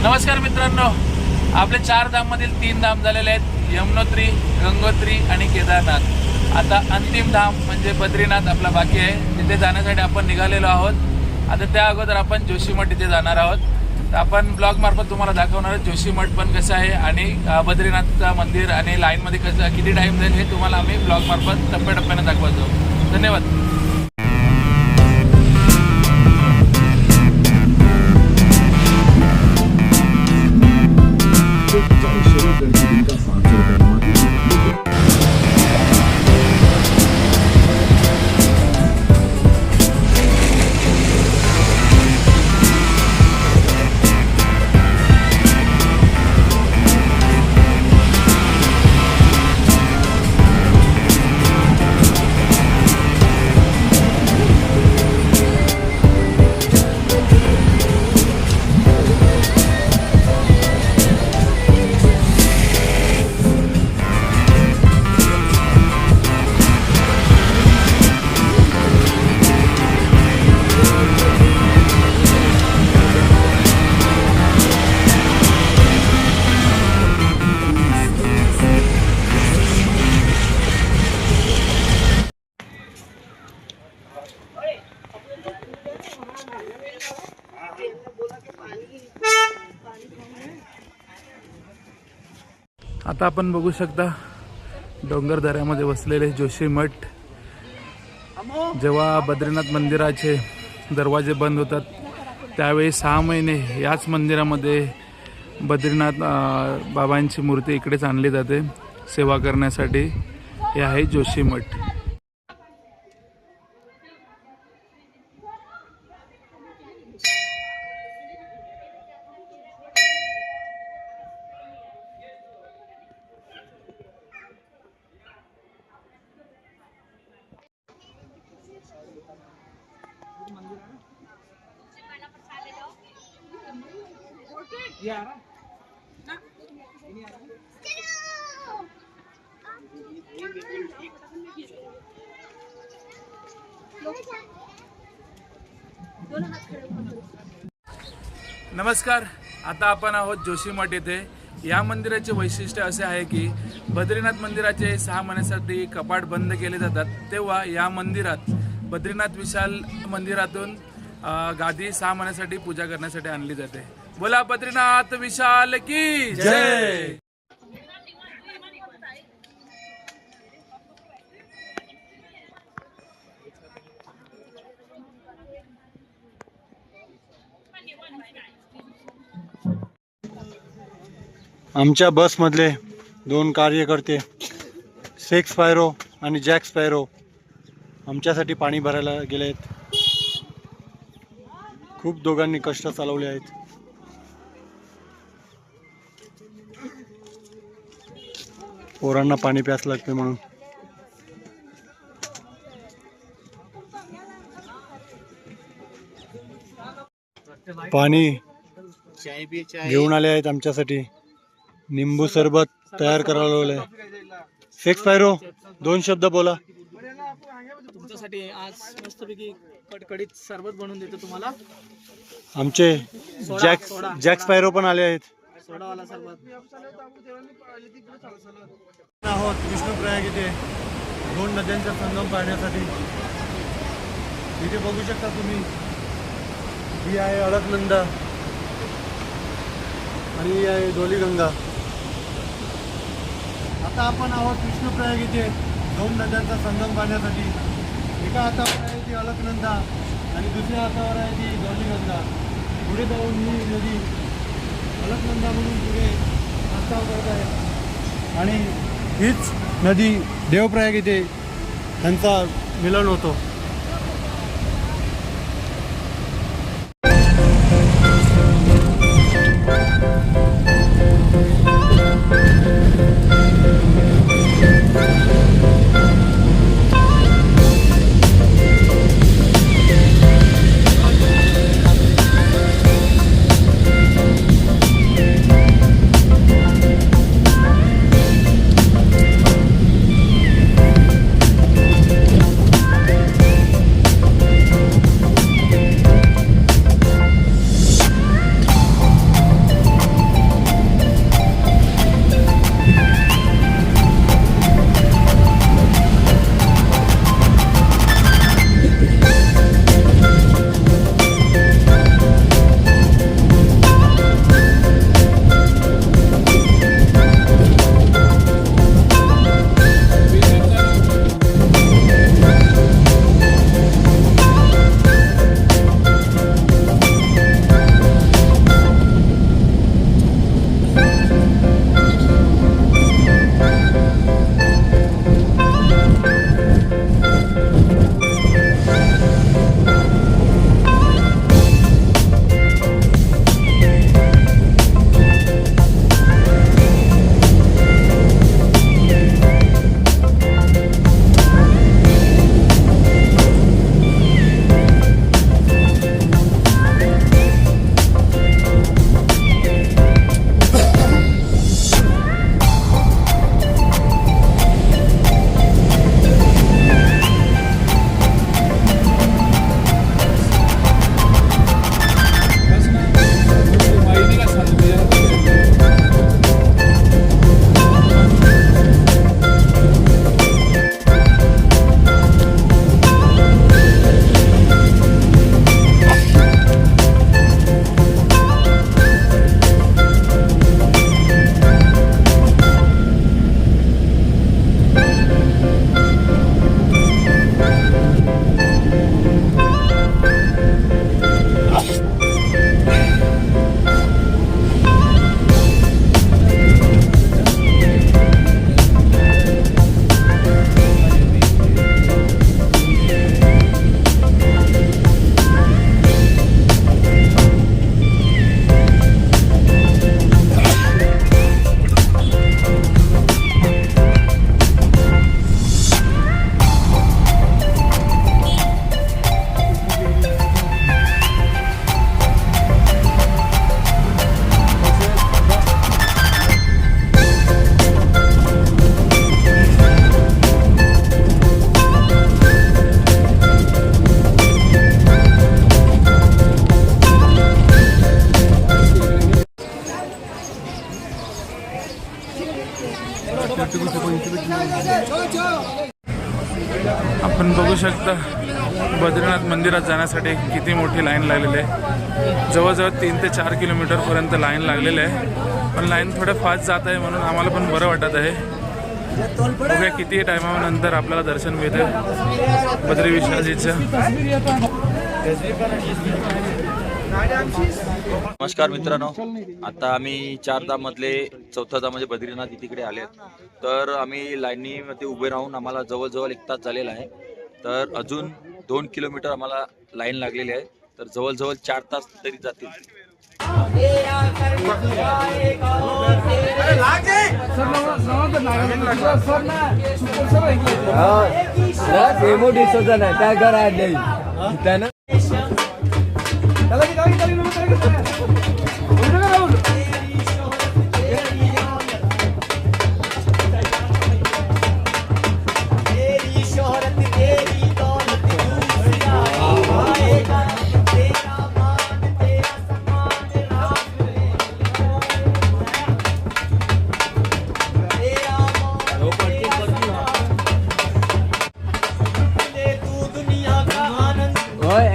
नमस्कार मित्रांनो, आपले 4 धाममधील 3 धाम झालेले आहेत, यमुनोत्री, गंगोत्री आणि केदारनाथ। आता अंतिम धाम म्हणजे बद्रीनाथ आपला बाकी आहे। तिथे जाण्यासाठी आपण निघालेलो आहोत। आता त्या अगोदर आपण जोशीमठ इथे जाणार आहोत। तर आपण ब्लॉग मार्फत तुम्हाला दाखवणार आहोत जोशीमठ पण कसं आहे आणि बद्रीनाथचं मंदिर आणि लाईनमध्ये कसं किती टाईम जाईल हे तुम्हाला आम्ही ब्लॉग मार्फत टप्प्याटप्प्याने दाखवतो। धन्यवाद। आता आपण बघू शकता डोंगर दऱ्यामध्ये बसलेले जोशीमठ। जेव्हा बद्रीनाथ मंदिराचे दरवाजे बंद होतात त्यावेळी 6 महिने याच मंदिरामध्ये बद्रीनाथ बाबांची मूर्ती इकडेच आणली जाते सेवा करण्यासाठी। हे आहे जोशीमठ। नमस्कार, आता आपण आहोत जोशीमठ येथे। या मंदिराचे वैशिष्ट्य असे आहे की बद्रीनाथ मंदिराचे 6 महिन्यासाठी कपाट बंद केले जातात, तेव्हा या मंदिरात बद्रीनाथ विशाल मंदिरातून गादी 6 महिन्यासाठी पूजा करण्यासाठी आणली जाते। बोला बद्रीनाथ विशाल की जय। आमच्या बसमधले 2 कार्यकर्ते शेख स्पायरो आणि जॅक स्पायरो आमच्यासाठी पाणी भरायला गेले आहेत। खूप दोघांनी कष्ट चालवले आहेत। पोरांना पाणी प्यास लागते म्हणून। पाणी घेऊन आले आहेत आमच्यासाठी। निंबू सरबत तयार करायला लावलंय। शेख स्पायरो 2 शब्द बोला। तुमच्यासाठी आज मस्तपैकी कडकडीत सरबत बनवून देतो तुम्हाला। आमचे जॅक स्पायरो पण आले आहेत। सोडावाला सरबत आहोत विष्णुप्रयाग इथे 2 नद्यांचा संगम पाहण्यासाठी। इथे बघू शकता तुम्ही, ही आहे अलकनंदा आणि ही आहे धौलीगंगा। आता आपण आहोत विष्णुप्रयाग इथे 2 नद्यांचा संगम पाहण्यासाठी। एका हातावर आहे ती अलकनंदा आणि दुसऱ्या हातावर आहे ती धौलीगंगा। पुढे जाऊन ही नदी अलकनंदा म्हणून पुढे प्रस्ताव करत आहे आणि हीच नदी देवप्रयाग इथे त्यांचा मिलन होतो। आपण बघू शकता बद्रीनाथ मंदिरात जाण्यासाठी किती मोठी लाईन लागलेली आहे. जवळजवळ 3 ते 4 किलोमीटरपर्यंत लाईन लागलेली आहे. पण लाईन थोडं फास्ट जात आहे म्हणून आम्हाला पण बरं वाटत आहे. बघूया किती टायमानंतर आपल्याला दर्शन मिळते बद्री विशालजीचं. नमस्कार मित्रांनो, आता आम्ही 4 धाम मधले 4था धाम म्हणजे बद्रीनाथ तिकडे आले. तर आम्ही लाईनीमध्ये उभे राहून आम्हाला जवळजवळ 1 तास झालेला आहे. तर अजून 2 किलोमीटर आम्हाला लाईन लागलेली आहे. तर जवळजवळ 4 तास तरी जातील.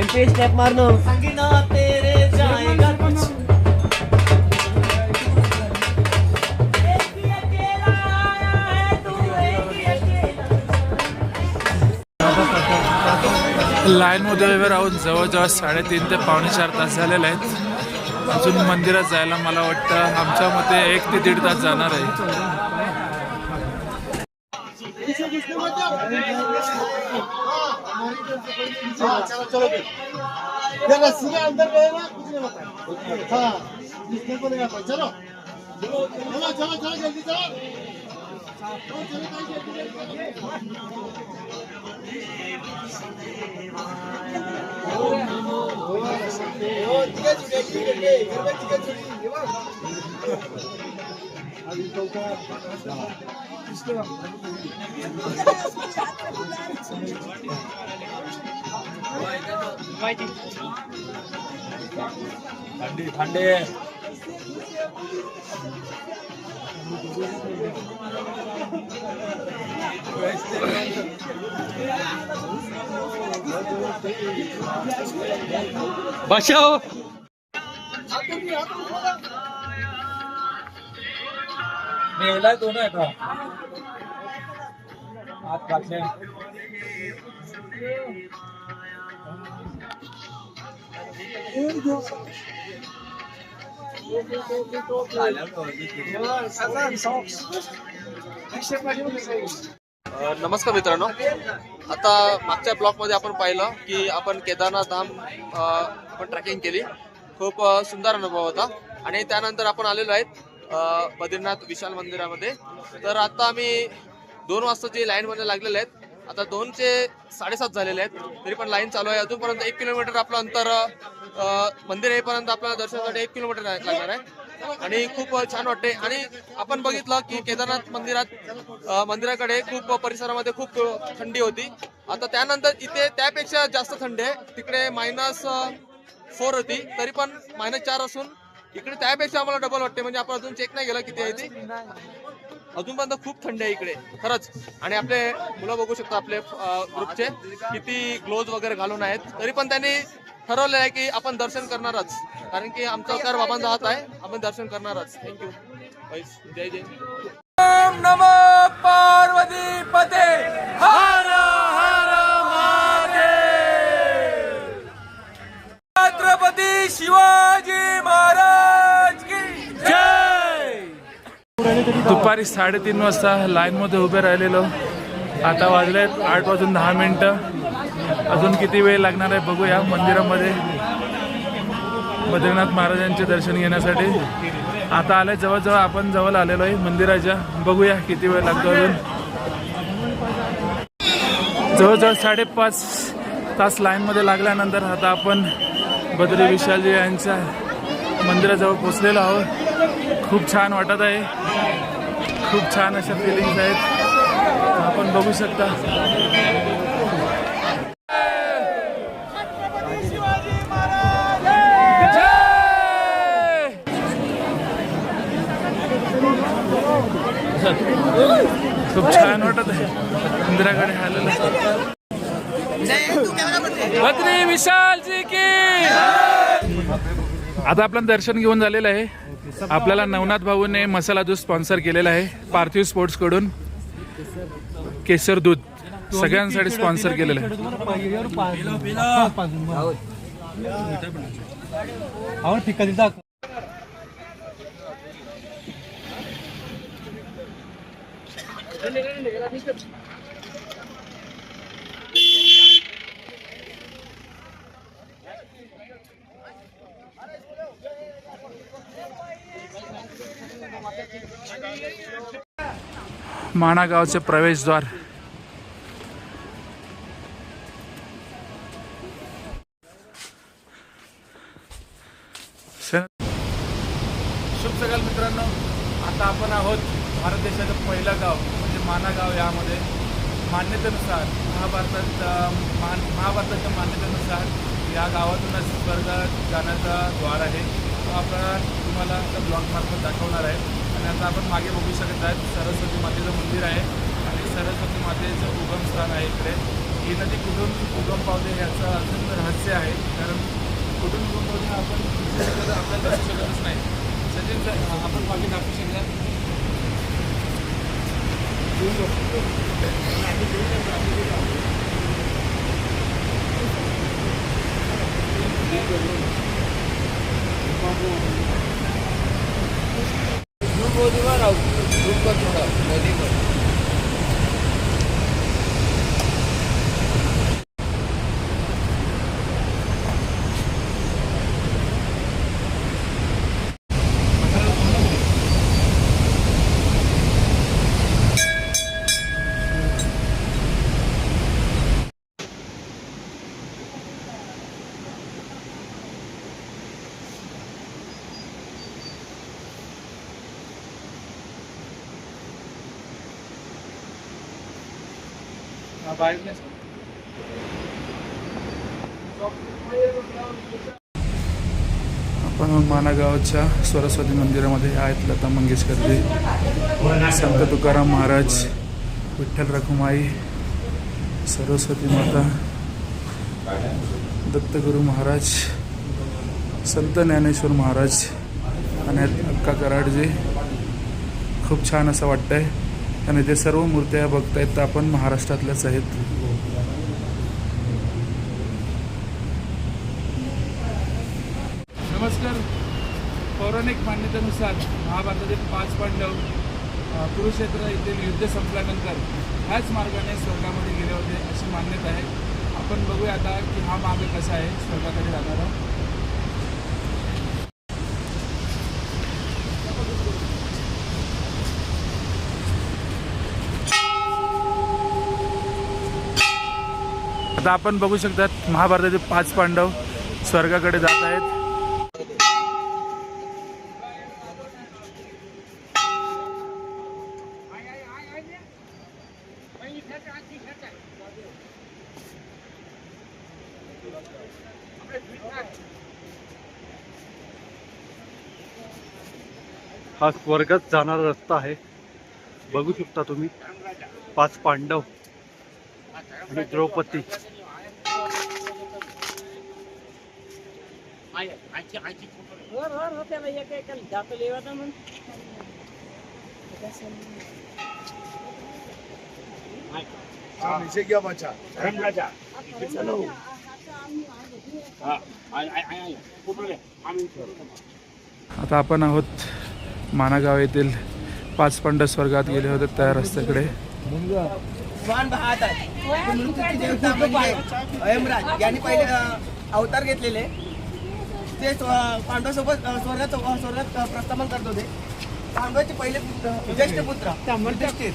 एमपी स्टेप मारनो संगीना तेरे जाएगा कुछ लाईनमध्ये उभे राहून जवळजवळ 3.5 ते पावणे 4 तास झालेले आहेत. अजून मंदिरात जायला मला वाटतं आमच्या मते 1 ते 1.5 तास जाणार आहे. चलो ये रस्सी के अंदर गए ना कुछ नहीं होता. हाँ इसमें को नहीं आता. चलो चलो चलो चलो जल्दी चलो. थंडी बचाओ. मेला दोन आहे का हात घातले. नमस्कार मित्रांनो, आता मागच्या ब्लॉकमध्ये आपण पाहिलं की आपण केदारनाथ धाम आपण ट्रॅकिंग केली. खूप सुंदर अनुभव होता. आणि त्यानंतर आपण आलेलो आहेत बद्रीनाथ विशाल मंदिरामध्ये. तर आता आम्ही 2 वाजताची लाईनमध्ये लागलेले आहेत. आता 2चे 7:30 झालेले आहेत, तरी पण लाईन चालू आहे. अजूनपर्यंत 1 किलोमीटर आपलं अंतर मंदिर येईपर्यंत आपल्याला दर्शनासाठी 1 किलोमीटर लागणार आहे. आणि खूप छान वाटते. आणि आपण बघितलं की केदारनाथ मंदिराकडे खूप परिसरामध्ये खूप थंडी होती. आता त्यानंतर इथे त्यापेक्षा जास्त थंडी आहे. तिकडे -4 होती, तरी पण -4 असून इकडे त्यापेक्षा आम्हाला डबल वाटते. म्हणजे आपण अजून चेक नाही केलं किती आहे ती. अजूनपर्यंत खूप थंडी आहे इकडे खरंच. आणि आपले मुलं बघू शकता आपले ग्रुपचे किती ग्लोव्ज वगैरे घालून आहेत. तरी पण त्यांनी ठरवलं आहे की आपण दर्शन करणारच, कारण की आमचा अवतार बाबांचा हात आहे. आपण दर्शन करणारच. थँक्यू. जय जय. ओम नमो पार्वती पते हर हर महादेव. छत्रपती शिवाजी महाराज की जय. दुपारी 3:30 वाजता लाईनमध्ये उभे राहिलेलो. आता वाजलेत 8:10. अजून किती वेळ लागणार आहे बघूया मंदिरामध्ये बद्रीनाथ महाराजांचे दर्शन घेण्यासाठी. आता आले जवळजवळ आपण जवळ आलेलो आहे मंदिराच्या. बघूया किती वेळ लागतो. अजून जवळजवळ 5.5 तास लाईनमध्ये लागल्यानंतर आता आपण बद्री विशालजी यांच्या मंदिराजवळ पोचलेलो आहोत. खूप छान वाटत आहे. खूप छान अशा फिलिंग्स आहेत. आपण बघू शकता. खूप छान वाटत आहे मंदिराकडे आलेलं. बद्री विशाल जी की. आता आपलं दर्शन घेऊन झालेलं आहे. आपल्याला नवनाथ भाऊने मसाला दूध स्पॉन्सर केलेला आहे पार्थिव स्पोर्ट्स कडून. केसर दूध सगळ्यांसाठी स्पॉन्सर केलेलं आहे. माणा गावचे प्रवेशद्वार. शुभ सकाळ मित्रांनो. आता आपण आहोत भारत देशाचं पहिलं गाव म्हणजे माणा गाव. यामध्ये मान्यतेनुसार महाभारताच्या मान्यतेनुसार या गावातूनच स्वर्गात जाण्याचा द्वार आहे. तो आपल्याला तुम्हाला आता ब्लॉगमार्फत दाखवणार आहे. आणि आता आपण मागे बघू शकत आहात सरस्वती मातेचं मंदिर आहे आणि सरस्वती मातेचं उगमस्थान आहे इकडे. ही नदी कुठून उगम पावते याचं अजून रहस्य आहे, कारण कुठून उगम पावते आपण आपल्याला दाखवू शकतच नाही. सचिन आपण मागे दाखवू शकता. आपण माणा गावच्या सरस्वती मंदिरामध्ये आहेत. लता मंगेशकरजी, संत तुकाराम महाराज, विठ्ठल रखुमाई, सरस्वती माता, दत्तगुरू महाराज, संत ज्ञानेश्वर महाराज आणि अक्का कराडजी. खूप छान असं वाटतंय. आणि ते सर्व मूर्त्या बघतायत तर आपण महाराष्ट्रातल्याच आहेत. नमस्कार. पौराणिक मान्यतेनुसार महाभारतातील 5 पांडव कुरुक्षेत्र येथील युद्ध संपल्यानंतर ह्याच मार्गाने स्वर्गामध्ये गेले होते अशी मान्यता आहे. आपण बघूया आता की हा मार्ग कसा आहे स्वर्गाकडे जाणारा. आता आपण बघू शकतात महाभारतातील 5 पांडव स्वर्गाकडे जात आहेत. हा स्वर्गात जाणारा रस्ता आहे. बघू शकता तुम्ही 5 पांडव आणि द्रौपदी. आता आपण आहोत मानागाव येथील 5 पांडव स्वर्गात गेले होते त्या रस्त्याकडे. यमराज यांनी पहिले अवतार घेतलेले ते पांडवासोबत स्वर्गात प्रस्थापन करत होते. पांडवाचे पहिले ज्येष्ठ पुत्र युधिष्ठिर,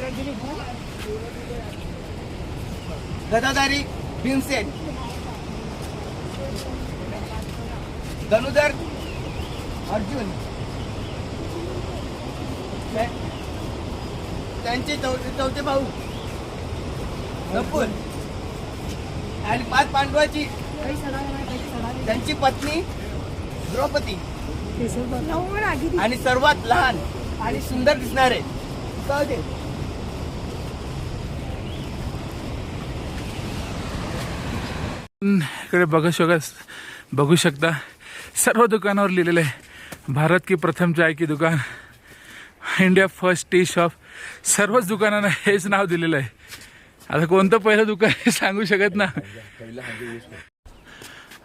गदाधारी भीमसेन, धनुधर अर्जुन, त्यांचे चौथे भाऊ नकुल आणि 5 पांडवाची त्यांची पत्नी द्रौपदी आणि सर्वात लहान आणि सुंदर दिसणारे सहदेव. इकडे बघू शकता सर्व दुकानावर लिहिलेलं आहे भारत की प्रथम चाय की दुकान, इंडिया फर्स्ट टी शॉप. सर्वच दुकानांना हेच नाव दिलेलं आहे. आता कोणतं पहिलं दुकान हे सांगू शकत ना.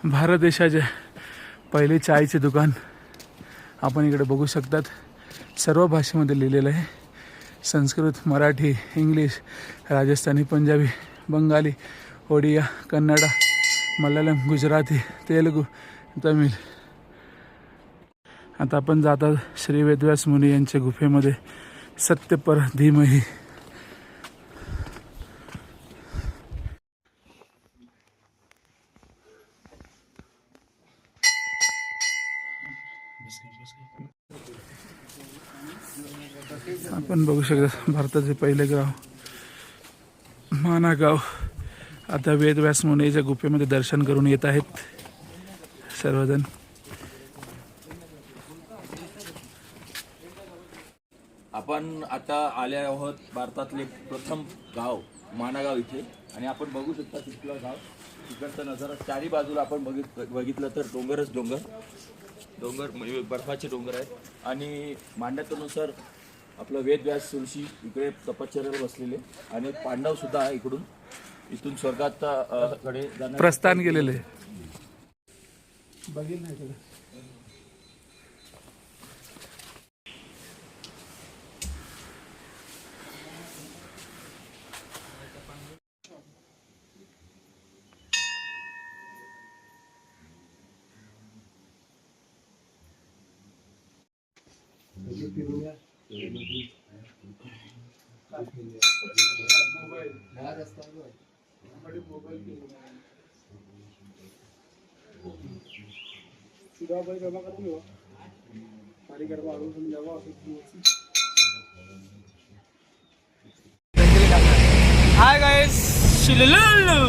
भारत देशाचे पहिले चायचे दुकान आपण इकडे बघू शकतात. सर्व भाषेमध्ये लिहिलेलं आहे. संस्कृत, मराठी, इंग्लिश, राजस्थानी, पंजाबी, बंगाली, ओडिया, कन्नडा, मल्याळम, गुजराती, तेलुगू, तमिळ. आता आपण जातात श्री वेदव्यास मुनी यांच्या गुफेमध्ये. सत्य पर धीमहि. आपण बघू शकता भारताचे पहिले गाव माना गाव. आता वेदव्यास मुनीच्या गुफेमध्ये दर्शन करून येत आहेत सर्वजण. आपण आता आले आहोत भारतातले प्रथम गाव मानागाव इथे. आणि आपण बघू शकता तिथलं गाव, तिकडचा नजारा. चारी बाजूला आपण बघितलं तर डोंगरच डोंगर म्हणजे बर्फाचे डोंगर आहेत. आणि मान्यतेनुसार आपलं वेदव्यास ऋषी इकडे तपश्चर्याला बसलेले आणि पांडव सुद्धा इथून स्वर्गात कडे प्रस्थान केलेले. Hi guys, शिलुलुलु.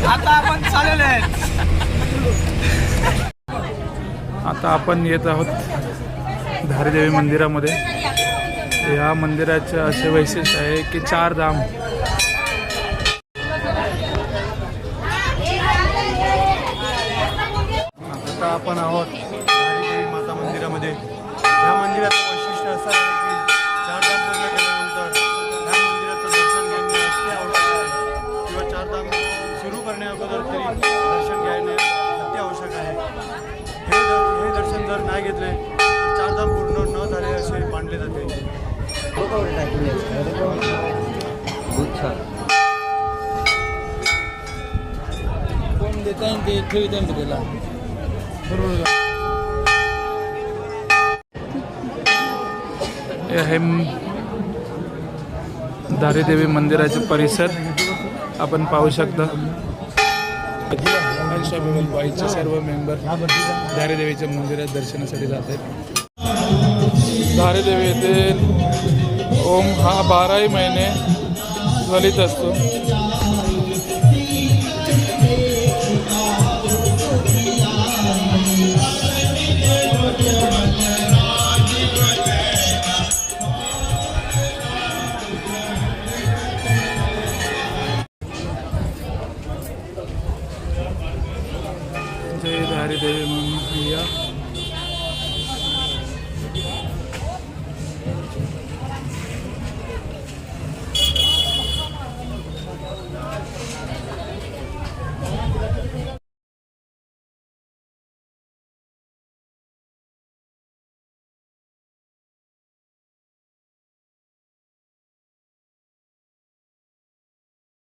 आता आपण चाललेलो आहेत. आता आपण येत आहोत धारीदेवी मंदिरामध्ये. या मंदिराचे असे वैशिष्ट्य आहे की 4 धाम. आता आपण आहोत धारीदेवी माता मंदिरामध्ये. या मंदिराचं वैशिष्ट्य असं आहे की 4 धाम पूर्ण केल्यानंतर या मंदिराचं दर्शन घेणे अति आवश्यक आहे. किंवा 4 धाम सुरू करण्याअगोदर तरी दर्शन घेणे अति आवश्यक आहे. हे दर्शन जर नाही घेतले तर 4 धाम पूर्ण न झाले असे मानले जाते. कोण देता ते ठेवता त्याला. हे आहे धारीदेवी मंदिराचे परिसर. आपण पाहू शकता बाईचे सर्व मेंबर धारीदेवीच्या मंदिरात दर्शनासाठी जात आहेत. धारीदेवी येथे ओम हा 12ही महिने ज्वलित असतो. जय धारीदेवी